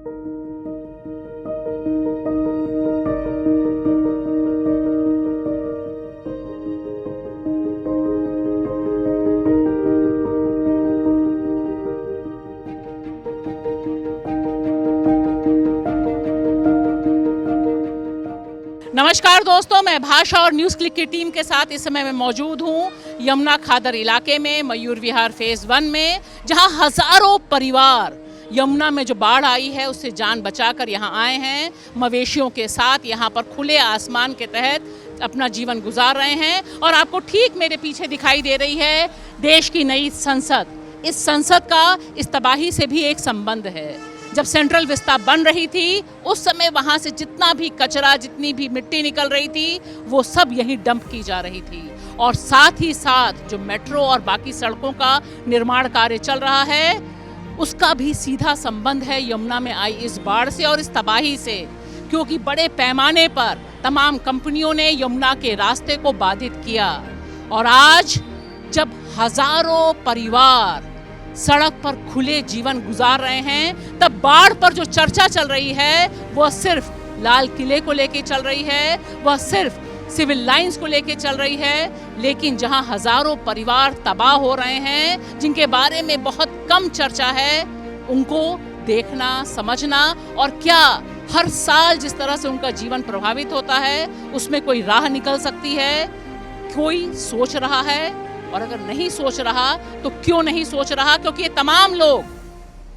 नमस्कार दोस्तों, मैं भाषा और न्यूज़ क्लिक की टीम के साथ इस समय मैं मौजूद हूँ यमुना खादर इलाके में, मयूर विहार फेज़ 1 में, जहाँ हज़ारों परिवार यमुना में जो बाढ़ आई है उससे जान बचाकर यहाँ आए हैं। मवेशियों के साथ यहाँ पर खुले आसमान के तहत अपना जीवन गुजार रहे हैं। और आपको ठीक मेरे पीछे दिखाई दे रही है देश की नई संसद। इस संसद का इस तबाही से भी एक संबंध है। जब सेंट्रल विस्ता बन रही थी उस समय वहाँ से जितना भी कचरा, जितनी भी मिट्टी निकल रही थी, वो सब यहीं डंप की जा रही थी। और साथ ही साथ जो मेट्रो और बाकी सड़कों का निर्माण कार्य चल रहा है उसका भी सीधा संबंध है यमुना में आई इस बाढ़ से और इस तबाही से, क्योंकि बड़े पैमाने पर तमाम कंपनियों ने यमुना के रास्ते को बाधित किया। और आज जब हजारों परिवार सड़क पर खुले जीवन गुजार रहे हैं, तब बाढ़ पर जो चर्चा चल रही है वह सिर्फ लाल किले को लेके चल रही है, वह सिर्फ सिविल लाइंस को लेके चल रही है। लेकिन जहां हजारों परिवार तबाह हो रहे हैं, जिनके बारे में बहुत कम चर्चा है, उनको देखना, समझना और क्या हर साल जिस तरह से उनका जीवन प्रभावित होता है उसमें कोई राह निकल सकती है, कोई सोच रहा है। और अगर नहीं सोच रहा तो क्यों नहीं सोच रहा? क्योंकि ये तमाम लोग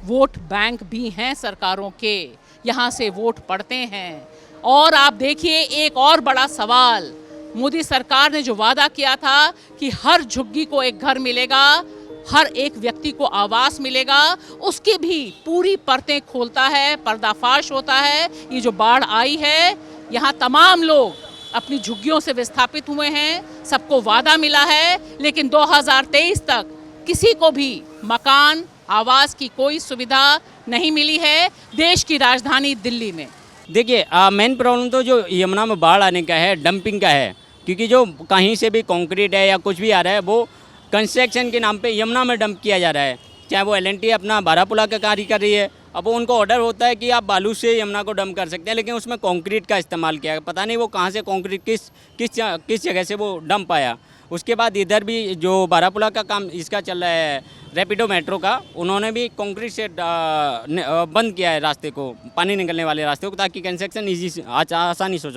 वोट बैंक भी हैं सरकारों के, यहाँ से वोट पड़ते हैं। और आप देखिए एक और बड़ा सवाल, मोदी सरकार ने जो वादा किया था कि हर झुग्गी को एक घर मिलेगा, हर एक व्यक्ति को आवास मिलेगा, उसकी भी पूरी परतें खोलता है, पर्दाफाश होता है। ये जो बाढ़ आई है, यहाँ तमाम लोग अपनी झुग्गियों से विस्थापित हुए हैं, सबको वादा मिला है, लेकिन 2023 तक किसी को भी मकान, आवास की कोई सुविधा नहीं मिली है देश की राजधानी दिल्ली में। देखिए, मेन प्रॉब्लम तो जो यमुना में बाढ़ आने का है, डंपिंग का है। क्योंकि जो कहीं से भी कंक्रीट है या कुछ भी आ रहा है वो कंस्ट्रक्शन के नाम पे यमुना में डंप किया जा रहा है। चाहे वो L&T अपना बारापुला का कार्य कर रही है, अब वो उनको ऑर्डर होता है कि आप बालू से यमुना को डंप कर सकते हैं, लेकिन उसमें कंक्रीट का इस्तेमाल किया है। पता नहीं वो कहाँ से कंक्रीट किस जगह से वो डंप आया। उसके बाद इधर भी जो बारापुला का काम इसका चल रहा है, रैपिडो मेट्रो का, उन्होंने भी कंक्रीट से बंद किया है रास्ते को, पानी निकलने वाले रास्ते को, ताकि कंस्ट्रक्शन ईजी आसानी से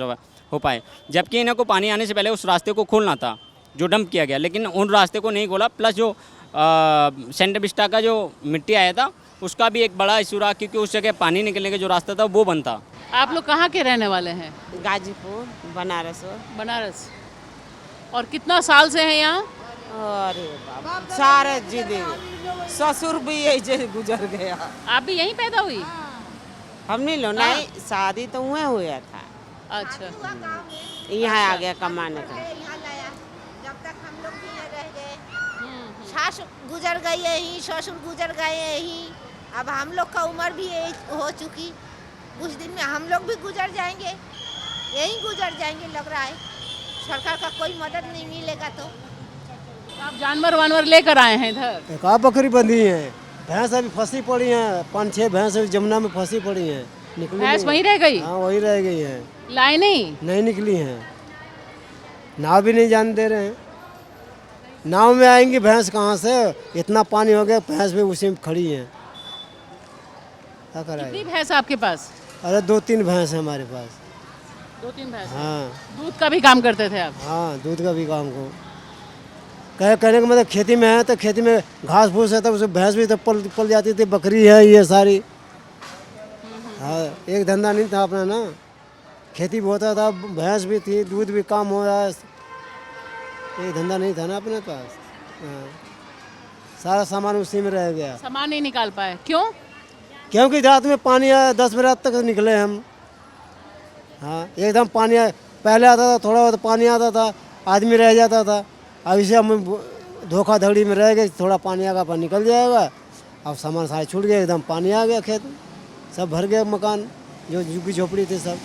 हो पाए। जबकि इन्हें को पानी आने से पहले उस रास्ते को खोलना था जो डंप किया गया, लेकिन उन रास्ते को नहीं खोला। प्लस जो सेंटर विस्टा का जो मिट्टी आया था उसका भी एक बड़ा इशू रहा, क्योंकि उस जगह पानी निकलने का जो रास्ता था वो बंद था। आप लोग कहाँ के रहने वाले हैं? गाजीपुर, बनारस। बनारस। और कितना साल से हैं यहाँ? अरे बाबा, सारे जिदे ससुर भी यही गुजर गया। आप भी यहीं पैदा हुई? हम नहीं लो नहीं, शादी तो वहाँ हुआ था। अच्छा, यहाँ आ गया कमाने का। जब तक हम लोग भी रह गए, सास गुजर गई यहीं, ससुर गुजर गए यहीं, अब हम लोग का उम्र भी हो चुकी, कुछ दिन में हम लोग भी गुजर जाएंगे, यहीं गुजर जाएंगे लग रहा है। सरकार का कोई मदद नहीं मिलेगा तो आप जानवर वानवर लेकर आए हैं इधर? एक बकरी बंधी है, भैंस अभी फंसी पड़ी हैं, 5-6 भैंस जमुना में फंसी पड़ी हैं, निकली भैंस नहीं। वहीं रह गई? हाँ, वही रह गई है, लाए नहीं निकली हैं। नाव भी नहीं जाने दे रहे हैं, नाव में आएंगी भैंस कहाँ से? इतना पानी हो गया, भैंस भी उसी में खड़ी हैं, क्या कितनी कराएगी? भैंस आपके पास? अरे 2-3 भैंस है हमारे पास। 2-3 भैंस? हाँ दूध का भी काम करते थे आप? हाँ, दूध का भी काम को कहने का मतलब खेती में है तो खेती में घास फूस है तो उसे भैंस भी तो पल जाती थी, बकरी है ये सारी। हाँ, एक धंधा नहीं था अपना ना, खेती भी होता था, भैंस भी थी, दूध भी काम हो रहा है, एक धंधा नहीं था ना अपने पास। हाँ, सारा सामान उसी में रह गया। सामान नहीं निकाल पाए, क्यों? क्योंकि रात में पानी आया, 10 बजे रात तक निकले हम। हाँ, एकदम पानी आया, पहले आता था थोड़ा बहुत पानी आता था, आदमी रह जाता था। अब इसे हम धोखाधड़ी में रह गए, थोड़ा पानी आएगा पर निकल जाएगा। अब सामान सारे छूट गए, एकदम पानी आ गया, खेत में सब भर गया, मकान जो झुग्गी झोपड़ी थे सब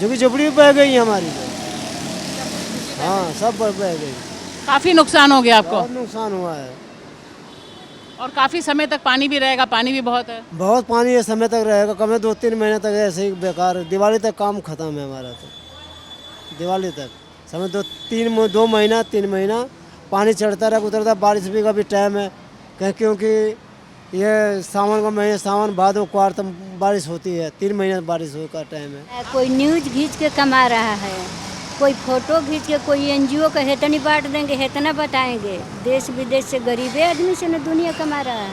झुग्गी झोपड़ी भी बह गई हमारी तो। हाँ, सब बह गई। काफी नुकसान हो गया आपको? बहुत नुकसान हुआ है। और काफ़ी समय तक पानी भी रहेगा, पानी भी बहुत है। बहुत पानी है, समय तक रहेगा, कम है 2-3 महीने तक ऐसे ही बेकार, दिवाली तक काम खत्म है हमारा। तो दिवाली तक समय 2 महीना 3 महीना पानी चढ़ता रहा उतरता, बारिश भी का भी टाइम है क्योंकि ये सावन का महीने, सावन भादो क्वार तक बारिश होती है, 3 महीने बारिश का टाइम है। कोई न्यूज खींच के कमा रहा है, कोई फोटो खींच के, कोई एनजीओ का हेतनी बांट देंगे, हेतना बताएंगे। देश विदेश से गरीबे आदमी से न दुनिया कमा रहा है।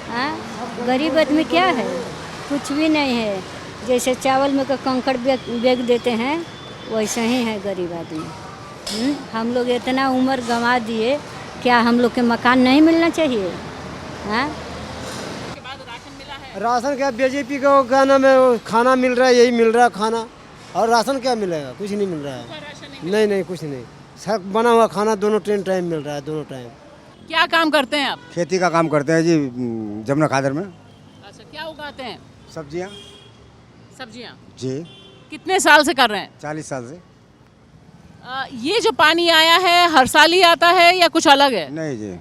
हाँ, गरीब आदमी क्या है? कुछ भी नहीं है। जैसे चावल में का कंकड़ बेच देते हैं, वैसे ही है गरीब आदमी। हम लोग इतना उम्र गंवा दिए, क्या हम लोग के मकान नहीं मिलना चाहिए? हाँ, राशन क्या बीजेपी का क्या नाम है, खाना मिल रहा है, यही मिल रहा है खाना, और राशन क्या मिलेगा? कुछ नहीं मिल रहा है। नहीं कुछ नहीं, सब बना हुआ खाना दोनों टाइम मिल रहा है, दोनों टाइम। क्या काम करते हैं आप? खेती का काम करते हैं जी, जमुना खादर में। अच्छा, क्या उगाते हैं? सब्जियां सब्जियां। जी। कितने साल से कर रहे हैं? 40 साल से। ये जो पानी आया है हर साल ही आता है या कुछ अलग है? नहीं जी,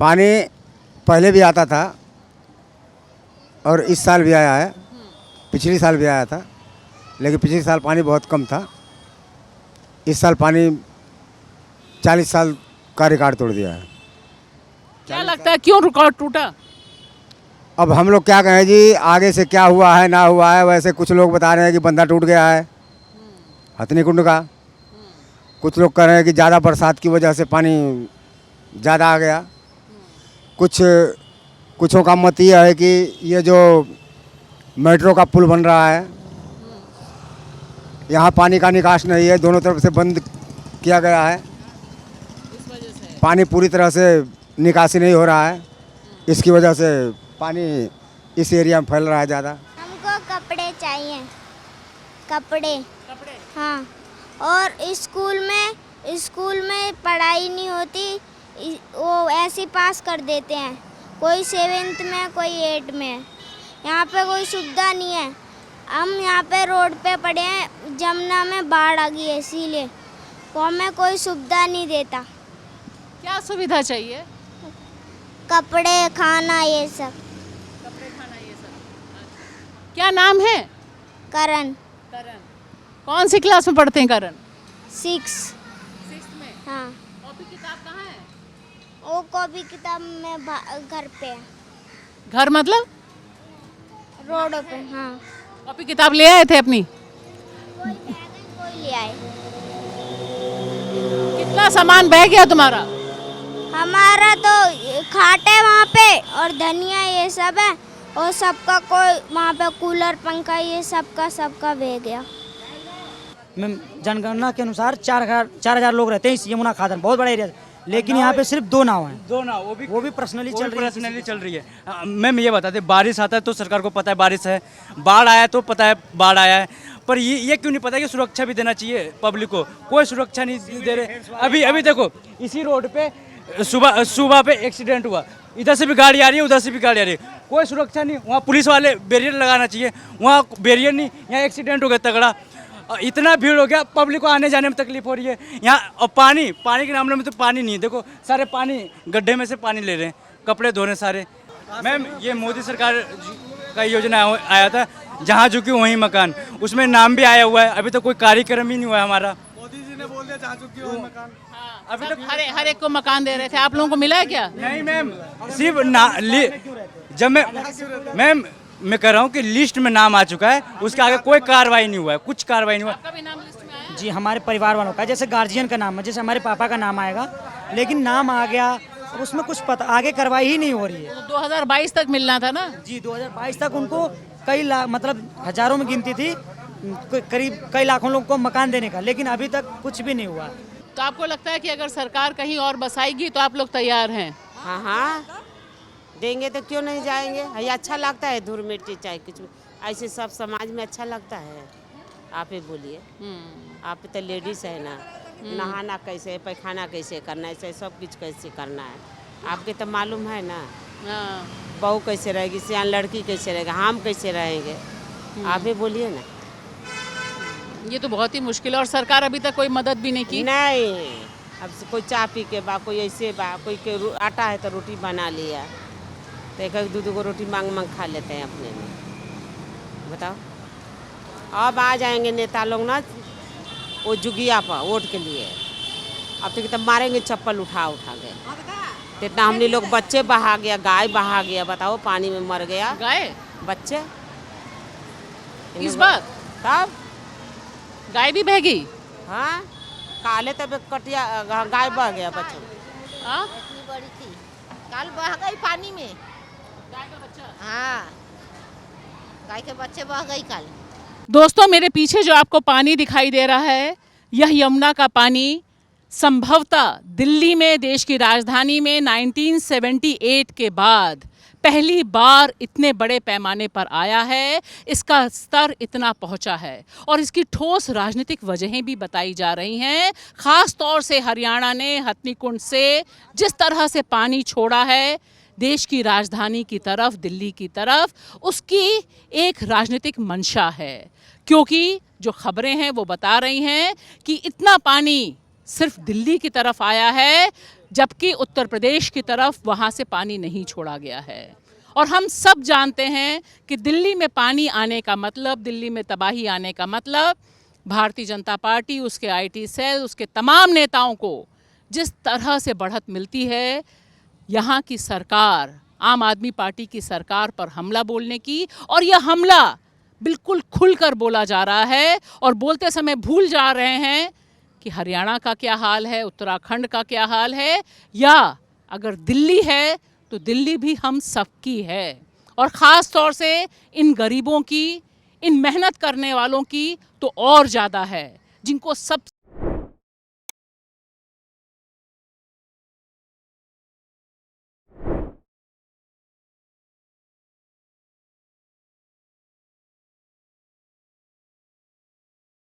पानी पहले भी आता था और इस साल भी आया है, पिछले साल भी आया था, लेकिन पिछले साल पानी बहुत कम था। इस साल पानी 40 साल का रिकॉर्ड तोड़ दिया है। क्या लगता है क्यों रिकॉर्ड टूटा? अब हम लोग क्या कहें जी, आगे से क्या हुआ है ना हुआ है। वैसे कुछ लोग बता रहे हैं कि बंदा टूट गया है हथनी कुंड का, कुछ लोग कह रहे हैं कि ज़्यादा बरसात की वजह से पानी ज़्यादा आ गया। कुछों का मत ये है कि ये जो मेट्रो का पुल बन रहा है, यहाँ पानी का निकास नहीं है, दोनों तरफ से बंद किया गया है, इस वजह से पानी पूरी तरह से निकासी नहीं हो रहा है। इसकी वजह से पानी इस एरिया में फैल रहा है ज़्यादा। हमको कपड़े चाहिए, कपड़े। हाँ, और स्कूल में पढ़ाई नहीं होती, वो ऐसे पास कर देते हैं, कोई 7th में कोई 8 में। यहाँ पे कोई सुविधा नहीं है। हम यहाँ पे रोड पे पड़े हैं, जमुना में बाढ़ आ गई है, इसीलिए वो हमें कोई सुविधा नहीं देता। क्या सुविधा चाहिए? कपड़े, खाना, ये सब। कपड़े, खाना, ये सब। क्या नाम है? करण। कौन सी क्लास में पढ़ते हैं करण? 6 में। हाँ, कॉपी किताब कहाँ है? वो कॉपी किताब में घर पे है, घर मतलब? रोड पे। हाँ, कॉपी किताब ले आए थे अपनी? कोई ले आए। कितना सामान बह गया तुम्हारा? हमारा तो खाटे वहाँ पे और धनिया ये सब है, और सबका कोई वहाँ पे कूलर पंखा ये सबका बह गया। मैम, जनगणना के अनुसार 4,000 लोग रहते हैं इस यमुना खादर, बहुत बड़ा एरिया है, लेकिन यहाँ पे सिर्फ 2 नाव हैं। 2 नाव, वो भी पर्सनली चल रही है। मैम ये बताते, बारिश आता है तो सरकार को पता है बारिश है, बाढ़ आया तो पता है बाढ़ आया है, पर ये क्यों नहीं पता कि सुरक्षा भी देना चाहिए पब्लिक को? कोई सुरक्षा नहीं दे रहे। अभी देखो, इसी रोड पे सुबह पे एक्सीडेंट हुआ, इधर से भी गाड़ी आ रही है, उधर से भी गाड़ी आ रही है, कोई सुरक्षा नहीं। वहाँ पुलिस वाले बैरियर लगाना चाहिए, वहाँ बैरियर नहीं, यहाँ एक्सीडेंट हो गया तगड़ा, इतना भीड़ हो गया, पब्लिक को आने जाने में तकलीफ हो रही है यहाँ। और पानी के मामले में तो पानी नहीं है, देखो सारे पानी गड्ढे में से पानी ले रहे हैं, कपड़े धो रहे हैं सारे। मैम, ये मोदी सरकार का योजना आया था, जहाँ झुकी वहीं मकान, उसमें नाम भी आया हुआ है, अभी तो कोई कार्यक्रम ही नहीं हुआ है हमारा। मोदी जी ने बोल दिया जहाँ झुकी वहीं मकान। अभी तक हर एक को मकान दे रहे थे, आप लोगों को मिला है क्या? नहीं मैम, सिर्फ जब मैम मैं कह रहा हूँ कि लिस्ट में नाम आ चुका है, उसके आगे कोई कार्रवाई नहीं हुआ है, कुछ कार्रवाई नहीं हुआ। आपका भी नाम लिस्ट में आया? जी, हमारे परिवार वालों का, जैसे गार्जियन का नाम है, जैसे हमारे पापा का नाम आएगा, लेकिन नाम आ गया, उसमें कुछ पता आगे कार्रवाई ही नहीं हो रही है। तो 2022 तक मिलना था ना? जी, 2022 तक उनको कई लाख, मतलब हजारों में गिनती थी, करीब कई लाखों लोगों को मकान देने का, लेकिन अभी तक कुछ भी नहीं हुआ। तो आपको लगता है कि अगर सरकार कहीं और बसाएगी तो आप लोग तैयार हैं? हाँ, देंगे तो क्यों नहीं जाएंगे। ये अच्छा लगता है, धूल मिट्टी चाहे कुछ ऐसे सब समाज में अच्छा लगता है। आप ही बोलिए, आप तो लेडीज है ना, नहाना कैसे, पैखाना कैसे करना है, सब कुछ कैसे करना है, आपके तो मालूम है ना। बहू कैसे रहेगी, सियान लड़की कैसे रहेगा, हम कैसे रहेंगे, आप ही बोलिए ना। ये तो बहुत ही मुश्किल है। और सरकार अभी तक कोई मदद भी नहीं की? नहीं, अब से कोई चाय पी के बा, कोई ऐसे बा, कोई के आटा है तो रोटी बना लिया, तो एक एक दो रोटी मांग मांग खा लेते हैं अपने में। बताओ, अब आ जाएंगे नेता लोग ना वो जुगिया पर वोट के लिए, अब तो कितना मारेंगे चप्पल उठा उठा के। तो इतना हमने लोग बच्चे बहा गया, गाय बहा गया, बताओ पानी में मर गया गाय बच्चे। इस बार तब गाय भी बह गई। हाँ, काले तब कटिया गाय बह गया बच्चे। हाँ? इतनी बड़ी थी, कल बह गई पानी में। गाय का बच्चा। हाँ, गाय के बच्चे बह गई कल। दोस्तों, मेरे पीछे जो आपको पानी दिखाई दे रहा है, यह यमुना का पानी संभवतः दिल्ली में, देश की राजधानी में 1978 के बाद पहली बार इतने बड़े पैमाने पर आया है। इसका स्तर इतना पहुंचा है और इसकी ठोस राजनीतिक वजहें भी बताई जा रही हैं। ख़ास तौर से हरियाणा ने हथनीकुंड से जिस तरह से पानी छोड़ा है देश की राजधानी की तरफ, दिल्ली की तरफ, उसकी एक राजनीतिक मंशा है, क्योंकि जो खबरें हैं वो बता रही हैं कि इतना पानी सिर्फ दिल्ली की तरफ आया है, जबकि उत्तर प्रदेश की तरफ वहाँ से पानी नहीं छोड़ा गया है। और हम सब जानते हैं कि दिल्ली में पानी आने का मतलब, दिल्ली में तबाही आने का मतलब, भारतीय जनता पार्टी, उसके आईटी सेल, उसके तमाम नेताओं को जिस तरह से बढ़त मिलती है, यहाँ की सरकार, आम आदमी पार्टी की सरकार पर हमला बोलने की, और यह हमला बिल्कुल खुलकर बोला जा रहा है और बोलते समय भूल जा रहे हैं कि हरियाणा का क्या हाल है, उत्तराखंड का क्या हाल है, या अगर दिल्ली है तो दिल्ली भी हम सबकी है। और ख़ास तौर से इन गरीबों की, इन मेहनत करने वालों की तो और ज़्यादा है, जिनको सब